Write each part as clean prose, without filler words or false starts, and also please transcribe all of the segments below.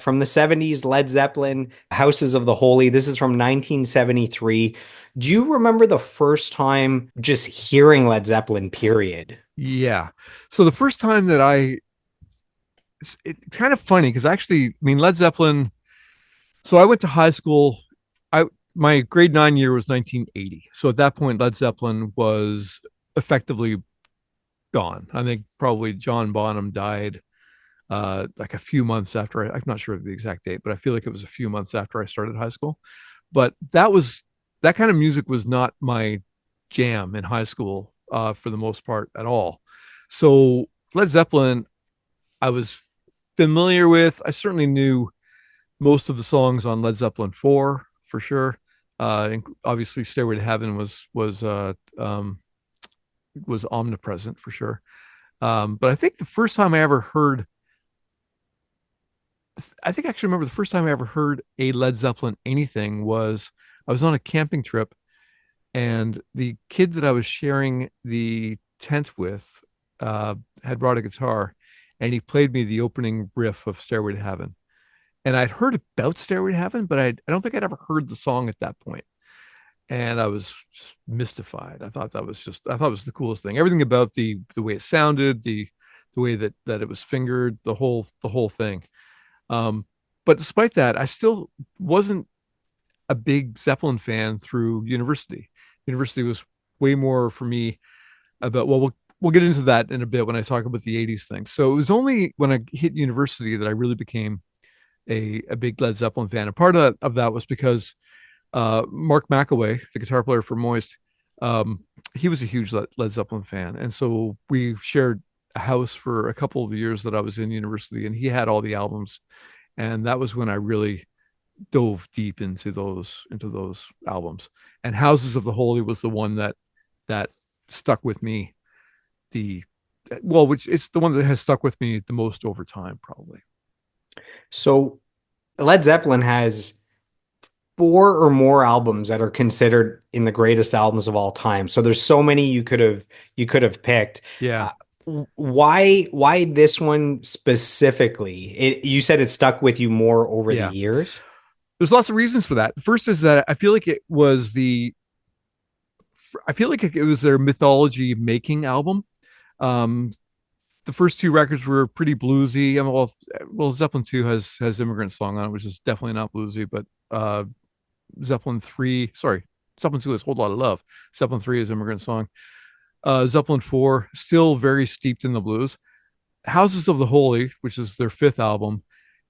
From the 70s, Led Zeppelin, Houses of the Holy. This is from 1973. Do you remember the first time just hearing Led Zeppelin, period? Yeah. So the first time that it's kind of funny because actually, I mean, Led Zeppelin. So I went to high school. I My grade 9 year was 1980. So at that point, Led Zeppelin was effectively gone. I think probably John Bonham died like a few months after I'm not sure of the exact date, but I feel like it was a few months after I started high school. But that kind of music was not my jam in high school for the most part at all. So Led Zeppelin, I was familiar with. I certainly knew most of the songs on Led Zeppelin 4 for sure. Obviously, Stairway to Heaven was omnipresent for sure. But I think the first time I ever heard, I think I actually remember the first time I ever heard a Led Zeppelin anything was I was on a camping trip, and the kid that I was sharing the tent with had brought a guitar, and he played me the opening riff of Stairway to Heaven. And I'd heard about Stairway to Heaven, but I don't think I'd ever heard the song at that point. And I was just mystified. I thought it was the coolest thing. Everything about the way it sounded, the way that it was fingered, the whole thing. Um, but despite that, I still wasn't a big Zeppelin fan through university. University was way more for me about, well, we'll get into that in a bit when I talk about the 80s thing. So it was only when I hit university that I really became a big Led Zeppelin fan. And part of that was because Mark McAway, the guitar player for Moist, he was a huge Led Zeppelin fan. And so we shared a house for a couple of years that I was in university, and he had all the albums. And that was when I really dove deep into those albums. And Houses of the Holy was the one that stuck with me the which it's the one that has stuck with me the most over time, probably. So Led Zeppelin has four or more albums that are considered in the greatest albums of all time. So there's so many you could have picked. Yeah. Uh, why this one specifically? You said it stuck with you more over the Yeah. years. There's lots of reasons for that. First is that I feel like it was their mythology making album. Um, the first two records were pretty bluesy. I mean, Zeppelin 2 has Immigrant Song on it, which is definitely not bluesy, but Zeppelin 3, sorry, Zeppelin 2 is Whole Lot of Love. Zeppelin 3 is Immigrant Song. Zeppelin 4, still very steeped in the blues. Houses of the Holy, which is their fifth album,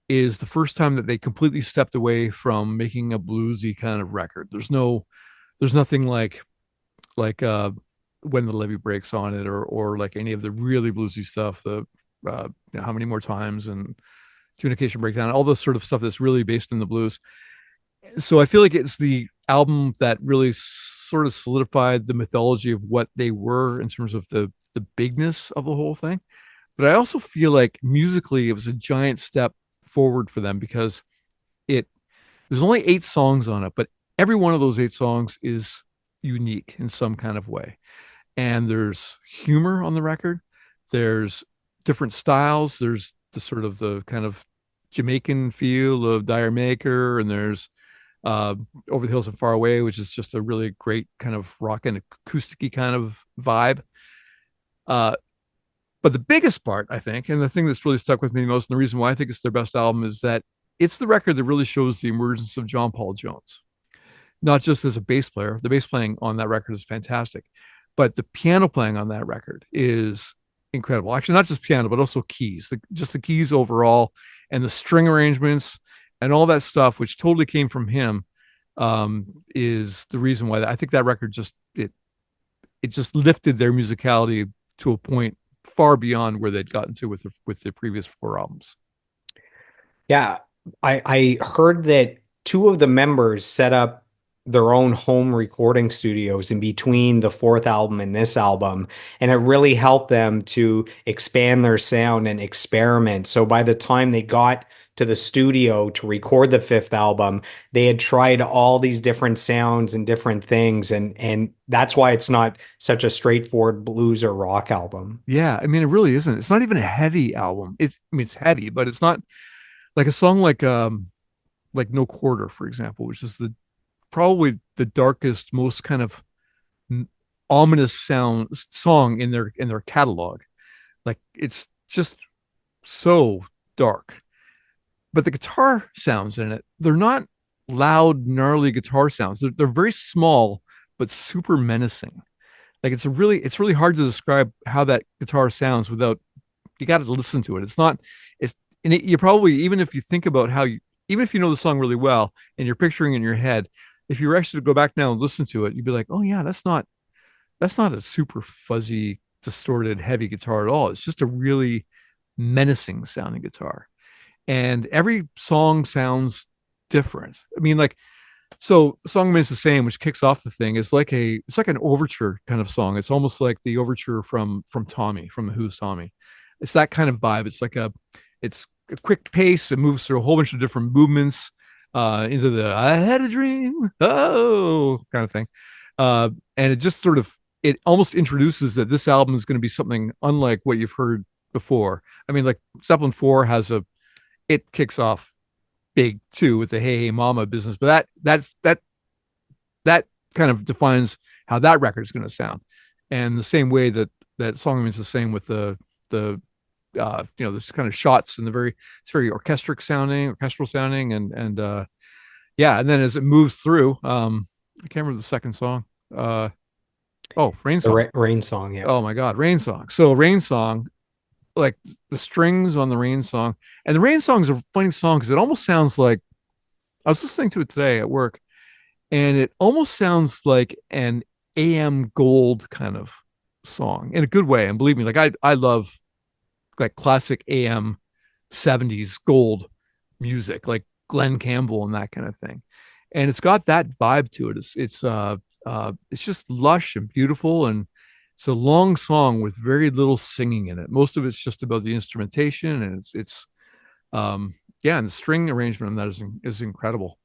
is the first time that they completely stepped away from making a bluesy kind of record. There's nothing like When the Levee Breaks on it, or like any of the really bluesy stuff. How Many More Times and Communication Breakdown, all this sort of stuff that's really based in the blues. So I feel like it's the album that really sort of solidified the mythology of what they were in terms of the bigness of the whole thing. But I also feel like musically it was a giant step forward for them because it there's only 8 songs on it, but every one of those 8 songs is unique in some kind of way. And there's humor on the record. There's different styles. There's the kind of Jamaican feel of Dire Maker, and there's Over the Hills and Far Away, which is just a really great kind of rock and acoustic kind of vibe. Uh, but the biggest part, I think, and the thing that's really stuck with me most, and the reason why I think it's their best album, is that it's the record that really shows the emergence of John Paul Jones, not just as a bass player. The bass playing on that record is fantastic, but the piano playing on that record is incredible. Actually, not just piano, but also keys, just the keys overall, and the string arrangements and all that stuff, which totally came from him, is the reason why I think that record it just lifted their musicality to a point far beyond where they'd gotten to with the previous 4 albums. Yeah, I heard that two of the members set up their own home recording studios in between the fourth album and this album, and it really helped them to expand their sound and experiment. So by the time they got to the studio to record the fifth album, they had tried all these different sounds and different things, and that's why it's not such a straightforward blues or rock album. Yeah, I mean, it really isn't. It's not even a heavy album. I mean, it's heavy, but it's not. like a song like No Quarter, for example, which is the probably the darkest, most kind of ominous sound song in their catalog. Like it's just so dark. But the guitar sounds in it, they're not loud, gnarly guitar sounds. They're very small, but super menacing. Like it's really hard to describe how that guitar sounds without you got to listen to it. It's not it's and it, you probably even if you think about how you even if you know the song really well and you're picturing it in your head, if you were actually to go back now and listen to it, you'd be like, oh yeah, that's not a super fuzzy, distorted, heavy guitar at all. It's just a really menacing sounding guitar. And every song sounds different. I mean, like, so song remains the same, which kicks off the thing. It's like an overture kind of song. It's almost like the overture from Tommy, from the Who's Tommy. It's that kind of vibe. It's a quick pace. It moves through a whole bunch of different movements into the I had a dream, oh kind of thing. And it just sort of it almost introduces that this album is going to be something unlike what you've heard before. I mean, like Zeppelin 4 has a it kicks off big too with the Hey Hey Mama business, but that kind of defines how that record is going to sound. And the same way that that song is the same with the you know, there's kind of shots and the very it's very orchestral sounding, and yeah, and then as it moves through, I can't remember the second song. Oh, Rain The Song. Rain Song. Yeah. Oh my God, Rain Song. So Rain Song, like the strings on the Rain Song, and the Rain Song is a funny song because it almost sounds like I was listening to it today at work, and it almost sounds like an AM Gold kind of song in a good way. And believe me, like I love like classic AM 70s gold music, like Glenn Campbell and that kind of thing. And it's got that vibe to it. It's just lush and beautiful, and it's a long song with very little singing in it. Most of it's just about the instrumentation, and it's yeah, and the string arrangement on that is incredible.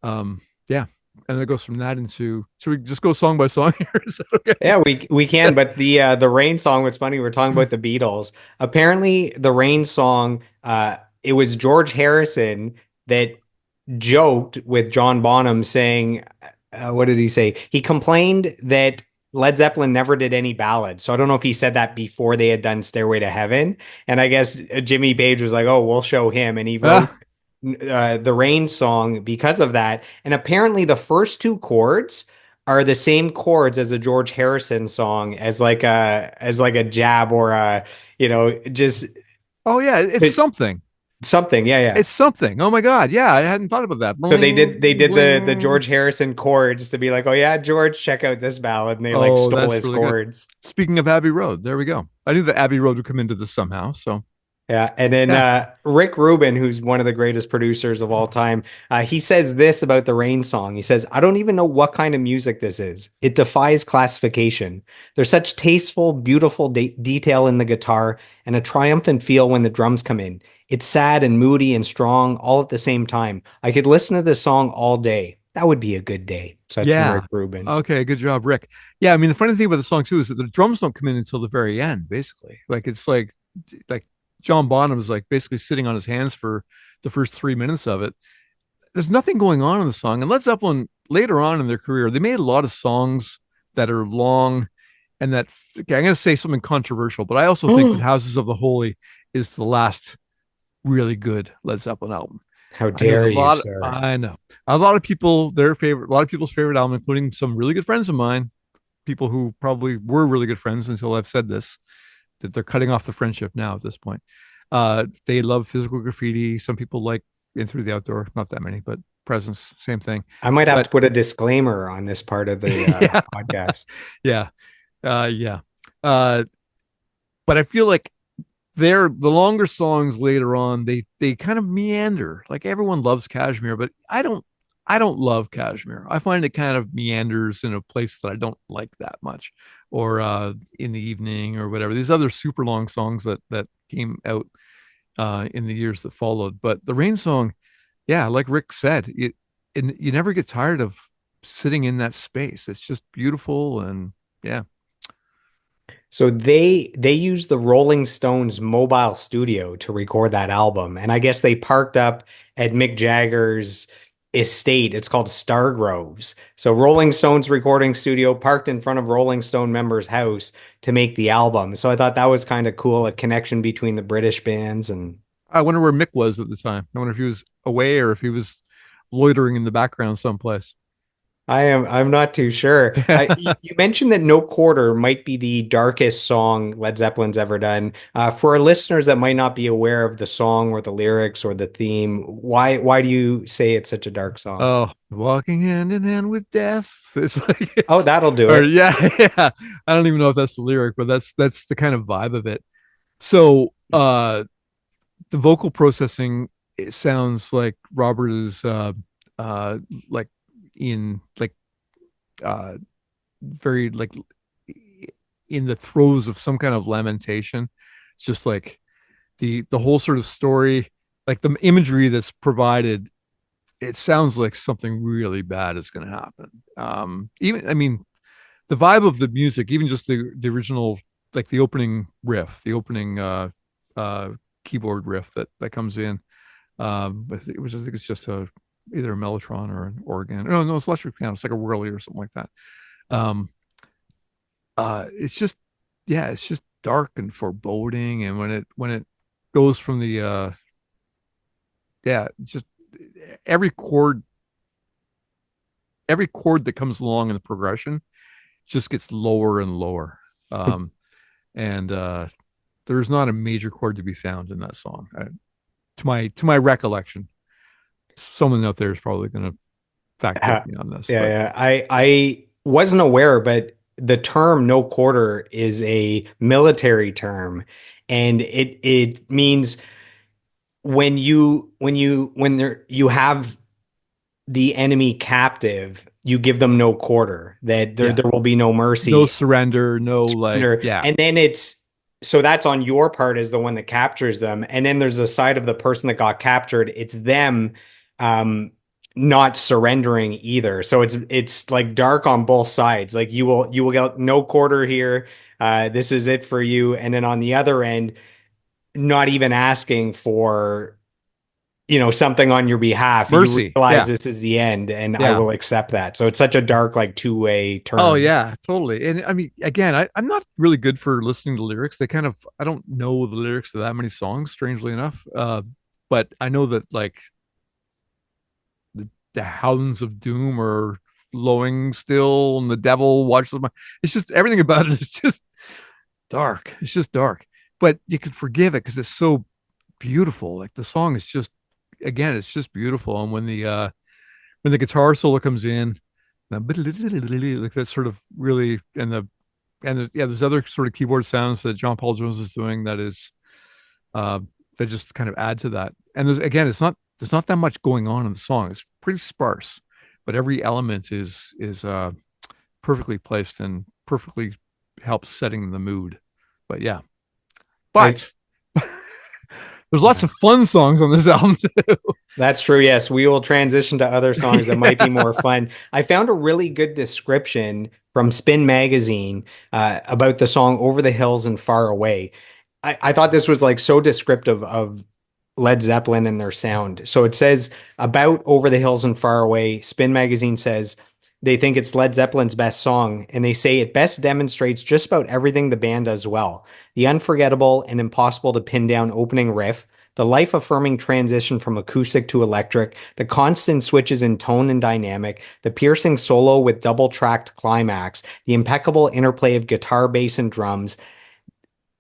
Yeah, and then it goes from that into should we just go song by song here? Is that okay? Yeah, we can, but the Rain Song, what's funny, we're talking about the Beatles. Apparently the Rain Song, it was George Harrison that joked with John Bonham saying, what did he say? He complained that Led Zeppelin never did any ballads. So I don't know if he said that before they had done Stairway to Heaven. And I guess Jimmy Page was like, oh, we'll show him. And he wrote the Rain Song because of that. And apparently the first two chords are the same chords as a George Harrison song as like a jab or a, just Oh yeah, it's something. something. Yeah, yeah. It's something. Oh my God, yeah, I hadn't thought about that. So Bling, they did the bling. George Harrison chords to be like, oh yeah, George, check out this ballad, and they like Oh, stole that's his really good. chords. Speaking of Abbey Road, there we go. I knew that Abbey Road would come into this somehow. So Yeah, and then yeah, Rick Rubin, who's one of the greatest producers of all time, he says this about the Rain Song. He says, "I don't even know what kind of music this is. It defies classification. There's such tasteful, beautiful detail in the guitar and a triumphant feel when the drums come in. It's sad and moody and strong all at the same time. I could listen to this song all day. That would be a good day." So that's from Rick yeah. Rubin. Okay, good job, Rick. Yeah, I mean the funny thing about the song too is that the drums don't come in until the very end, basically. Like it's like John Bonham is like basically sitting on his hands for the first 3 minutes of it. There's nothing going on in the song. And Led Zeppelin later on in their career, they made a lot of songs that are long and that okay, I'm going to say something controversial, but I also think that Houses of the Holy is the last really good Led Zeppelin album. How I know that dare you, sir? I know a lot of people, a lot of people's favorite album, including some really good friends of mine, people who probably were really good friends until I've said this, that they're cutting off the friendship now at this point. They love Physical Graffiti. Some people like In Through the Outdoor, not that many, but Presence, same thing. I might have But to put a disclaimer on this part of the yeah, podcast. yeah, yeah. Uh, but I feel like they're the longer songs later on, they kind of meander. Like everyone loves Kashmir, but I don't love Kashmir. I find it kind of meanders in a place that I don't like that much. Or in the evening or whatever. These other super long songs that came out in the years that followed. But the Rain Song, yeah, like Rick said, you never get tired of sitting in that space. It's just beautiful and yeah. So they used the Rolling Stones mobile studio to record that album. And I guess they parked up at Mick Jagger's estate. It's called Stargroves. So Rolling Stones recording studio parked in front of Rolling Stone members' house to make the album. So I thought that was kind of cool, a connection between the British bands and I wonder where Mick was at the time. I wonder if he was away or if he was loitering in the background someplace. I'm not too sure. You mentioned that No Quarter might be the darkest song Led Zeppelin's ever done. For our listeners that might not be aware of the song or the lyrics or the theme, why do you say it's such a dark song? Oh, walking hand in hand with death. It's like Oh, it's that'll do or it. yeah, yeah. I don't even know if that's the lyric, but that's the kind of vibe of it. So the vocal processing, it sounds like Robert is uh like in like uh very like in the throes of some kind of lamentation. It's just like the whole sort of story, like the imagery that's provided, it sounds like something really bad is going to happen. Even I mean, the vibe of the music, even just the original, like the opening riff, the opening uh, keyboard riff that comes in, which I think it's just a either a mellotron or an organ. No, it's electric piano. It's like a whirly or something like that. Um, it's just yeah, it's just dark and foreboding. And when it goes from the yeah, just every chord every chord that comes along in the progression just gets lower and lower. Um, and there's not a major chord to be found in that song, to my recollection. Someone out there is probably going to fact check Yeah, me on this, but yeah. I wasn't aware, but the term no quarter is a military term, and it means when there you have the enemy captive, you give them no quarter, that yeah, there will be no no mercy. surrender, no like yeah, And then it's so that's on your part as the one that captures them. And then there's a side of the person that got captured. It's them um not surrendering either. So it's like dark on both sides. Like you will get no quarter here. This is it for you. And then on the other end, not even asking for something on your behalf. You mercy, realize yeah, this is the end and I yeah. will accept that. So it's such a dark, like two-way Oh turn. yeah, totally. And I mean, again, I'm not really good for listening to lyrics. They kind of I don't know the lyrics to that many songs, strangely enough. But I know that like the hounds of doom are flowing still, and the devil watches my. It's just everything about it is just dark. It's just dark, but you can forgive it because it's so beautiful. Like the song is just, again, it's just beautiful. And when the guitar solo comes in, like that sort of really, yeah, there's other sort of keyboard sounds that John Paul Jones is doing that is uh that just kind of add to that. And there's again, it's not there's not that much going on in the song. It's pretty sparse, but every element is perfectly placed and perfectly helps setting the mood. But yeah, I but there's lots of fun songs on this album too. That's true. Yes, we will transition to other songs that might be more fun. I found a really good description from Spin Magazine about the song Over the Hills and Far Away. I thought this was like so descriptive of Led Zeppelin and their sound. So it says about Over the Hills and Far Away, Spin Magazine says they think it's Led Zeppelin's best song, and they say it best demonstrates just about everything the band does well. The unforgettable and impossible to pin down opening riff, the life affirming transition from acoustic to electric, the constant switches in tone and dynamic, the piercing solo with double tracked climax, the impeccable interplay of guitar, bass, and drums,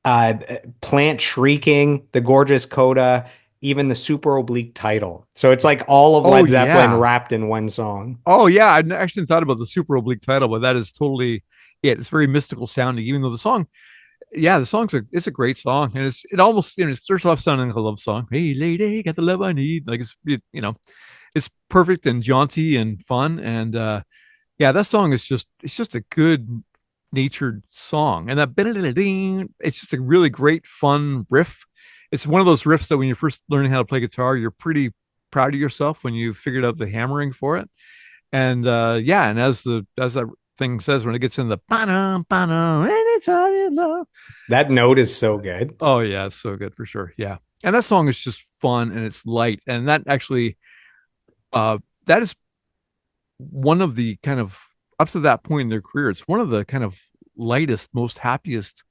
uh, plant shrieking, the gorgeous coda, even the super oblique title. So it's like all of Oh Led Zeppelin yeah. wrapped in one song. Oh yeah. I actually thought about the super oblique title, but that is totally it. It's very mystical sounding, even though the song, yeah, the it's a great song, and it almost it starts off sounding like a love song. Hey lady, got the love I need. Like it's perfect and jaunty and fun, and yeah, that song is it's just a good natured song, and that it's just a really great fun riff. It's one of those riffs that when you're first learning how to play guitar, you're pretty proud of yourself when you figured out the hammering for it. And yeah, and as that thing says when it gets in the ba-dum, ba-dum, anytime you love. That note is so good. Oh yeah, it's so good for sure. Yeah. And that song is just fun and it's light. And that actually uh that is one of the kind of up to that point in their career, it's one of the kind of lightest, most happiest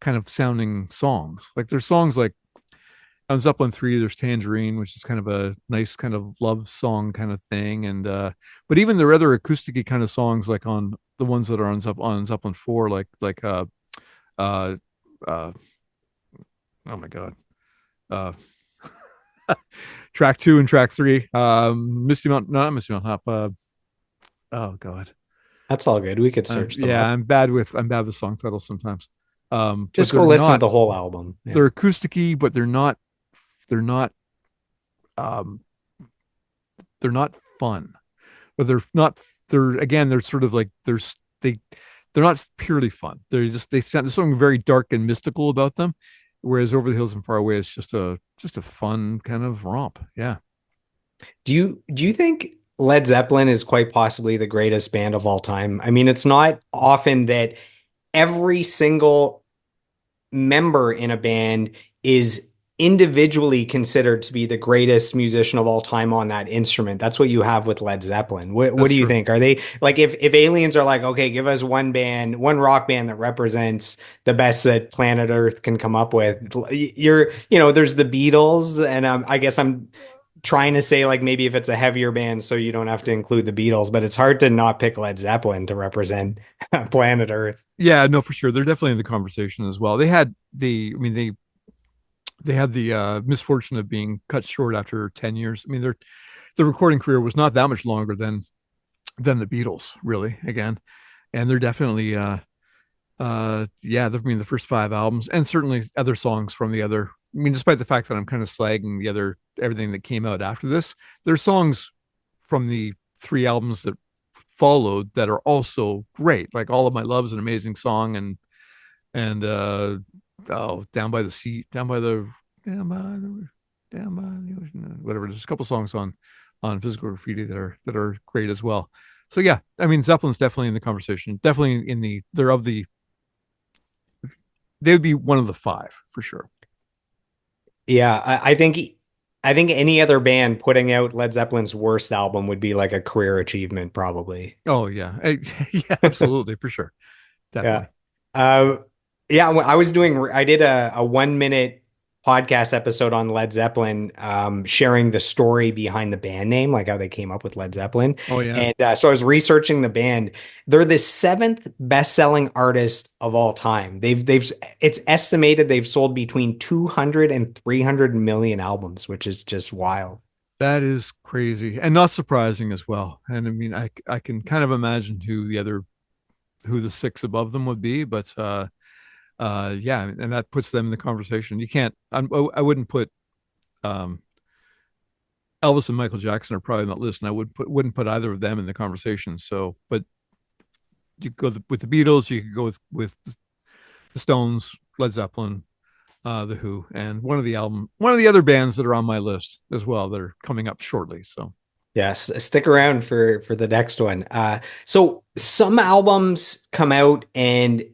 kind of sounding songs. Like there's songs like on Zeppelin 3, there's Tangerine, which is kind of a nice kind of love song kind of thing. And but even their other acoustic kind of songs, like on the ones that are on Zeppelin 4, uh uh oh my god. Uh track 2 and track 3. Misty Mountain, no, not Misty Mountain Hop. Oh god. That's all good. We could search them Yeah, up. I'm bad with song titles sometimes. But Just go listen to the whole album. Yeah. they're acousticy, but they're not um they're not fun. But they're not they're again they're sort of like they they're not purely fun. They sound there's something very dark and mystical about them. Whereas Over the Hills and Far Away is just a fun kind of romp. Yeah. Do you think Led Zeppelin is quite possibly the greatest band of all time? I mean, it's not often that every single member in a band is individually considered to be the greatest musician of all time on that instrument. That's what you have with Led Zeppelin. What That's do you true. think? Are they like if aliens are like, okay, give us one band, one rock band that represents the best that planet Earth can come up with? There's the Beatles, and I guess I'm trying to say like maybe if it's a heavier band, so you don't have to include the Beatles, but it's hard to not pick Led Zeppelin to represent planet Earth. Yeah, no, for sure. They're definitely in the conversation as well. They had the misfortune of being cut short after 10 years. I mean, their recording career was not that much longer than the Beatles, really, again. And they're definitely yeah, I mean the first 5 albums and certainly other songs from the other. I mean, despite the fact that I'm kind of slagging the other everything that came out after this, there's songs from the 3 albums that followed that are also great. Like All of My Love is an amazing song, and oh, Down by the Sea, down by the down by the ocean, whatever. There's a couple songs on Physical Graffiti that are great as well. So yeah, I mean Zeppelin's definitely in the conversation. Definitely in the they're of the they would be one of the 5 for sure. Yeah, I think any other band putting out Led Zeppelin's worst album would be like a career achievement, probably. Oh yeah, yeah, absolutely for sure, Yeah. definitely. Um, yeah, when I did a 1 minute podcast episode on Led Zeppelin, sharing the story behind the band name, like how they came up with Led Zeppelin. Oh yeah, And so I was researching the band. They're the seventh best-selling artist of all time. It's estimated they've sold between 200 and 300 million albums, which is just wild. that is crazy and not surprising as well. And I mean, I can kind of imagine who the 6 above them would be, but yeah, and that puts them in the conversation. You can't I wouldn't put um Elvis and Michael Jackson are probably on that list, and I wouldn't put either of them in the conversation. So, but you go with the Beatles, you could go with the Stones, Led Zeppelin, the Who, and one of the other bands that are on my list as well that are coming up shortly. So, Yes, stick around for the next one. So some albums come out and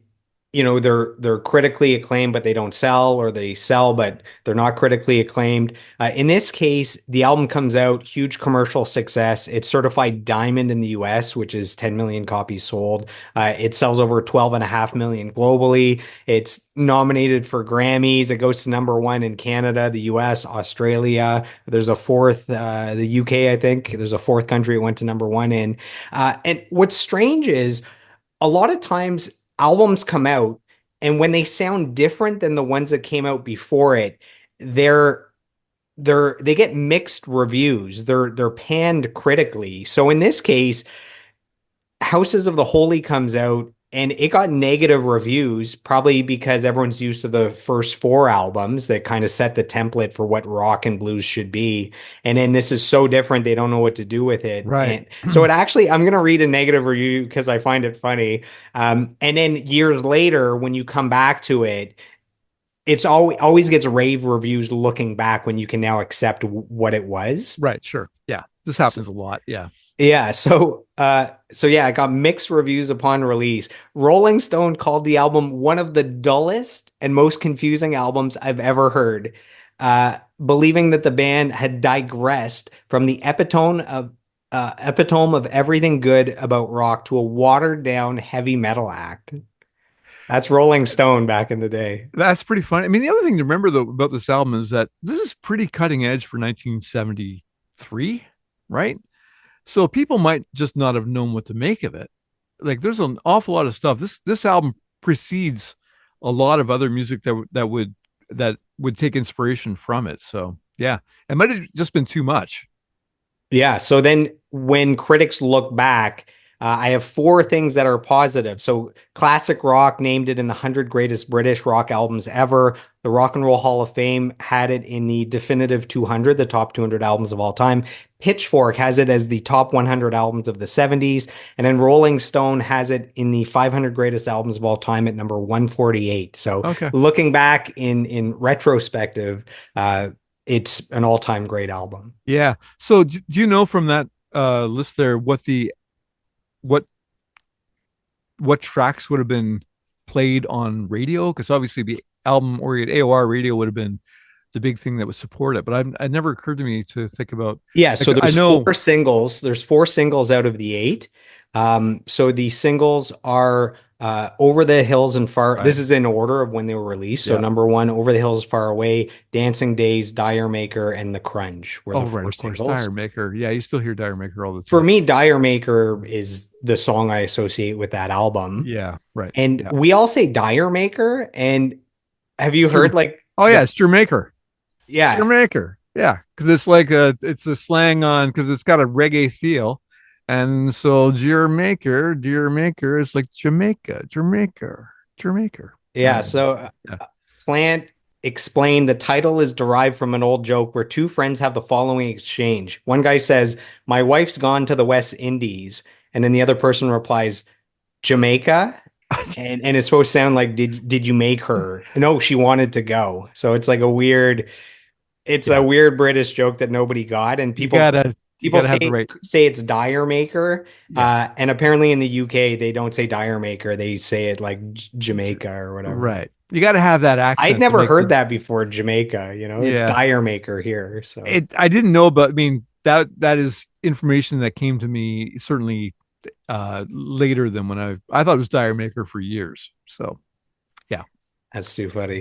they're critically acclaimed, but they don't sell, or they sell, but they're not critically acclaimed. In this case, the album comes out, huge commercial success. It's certified diamond in the US, which is 10 million copies sold. It sells over 12.5 million globally. It's nominated for Grammys. It goes to #1 in Canada, the US, Australia. There's a fourth, the UK, I think. There's a fourth country it went to #1 in. And what's strange is a lot of times albums come out and when they sound different than the ones that came out before it, they're they get mixed reviews. They're panned critically. So in this case, Houses of the Holy comes out and it got negative reviews, probably because everyone's used to the first 4 albums that kind of set the template for what rock and blues should be. And then this is so different, they don't know what to do with it. right. And so it actually, I'm going to read a negative review because I find it funny. And then years later, when you come back to it, it's always gets rave reviews looking back when you can now accept what it was. Right, sure. Yeah. This So, happens a lot. Yeah. yeah, so yeah, it got mixed reviews upon release. Rolling Stone called the album one of the dullest and most confusing albums I've ever heard, believing that the band had digressed from the epitome of everything good about rock to a watered down heavy metal act. That's Rolling Stone back in the day. That's pretty funny. I mean, the other thing to remember though about this album is that this is pretty cutting edge for 1973, right? So people might just not have known what to make of it. Like there's an awful lot of stuff. This album precedes a lot of other music that would take inspiration from it. So yeah, it might have just been too much. Yeah. So then when critics look back, I have four things that are positive. So classic rock named it in the 100 greatest British rock albums ever. The Rock and Roll Hall of Fame had it in the definitive 200, the top 200 albums of all time. Pitchfork has it as the top 100 albums of the 70s. And then Rolling Stone has it in the 500 greatest albums of all time at number 148. So Okay. looking back in retrospective, it's an all-time great album. Yeah. So do you know from that list there what what tracks would have been played on radio? Because obviously the album or AOR radio would have been the big thing that would support it. But it never occurred to me to think about Yeah, like so I there's know four singles. There's four singles out of the eight. So the singles are Over the Hills and Far. This right. is in order of when they were released. So Yeah. number one, Over the Hills, Far Away, Dancing Days, Dire Maker, and The Crunch were Oh the right, four of course. singles. Dire Maker. Yeah, you still hear Dire Maker all the For time. me, Dire Maker is the song I associate with that album. Yeah, right. And Yeah. we all say Dire Maker. And have It's you Jer- heard like oh yeah, the, it's Jamaica. yeah, Jamaica. Yeah, because it's like it's a slang on because it's got a reggae feel, and so Jamaica is like Jamaica. yeah. So Yeah. Plant explained the title is derived from an old joke where two friends have the following exchange. One guy says, "My wife's gone to the West Indies," and then the other person replies, "Jamaica." And it's supposed to sound like, did you make her? No, she wanted to go. So it's like it's a Yeah, weird British joke that nobody got, and you people gotta you people gotta have the right. say it's Dire Maker, Yeah, and apparently in the UK they don't say Dire Maker, they say it like Jamaica or whatever. right. You gotta have that I'd accent to never make heard the. that before, Jamaica, it's Yeah, Dire Maker here. So it. I didn't know, but I mean that is information that came to me certainly later than when I thought it was Dire Maker for years. So yeah. that's too funny.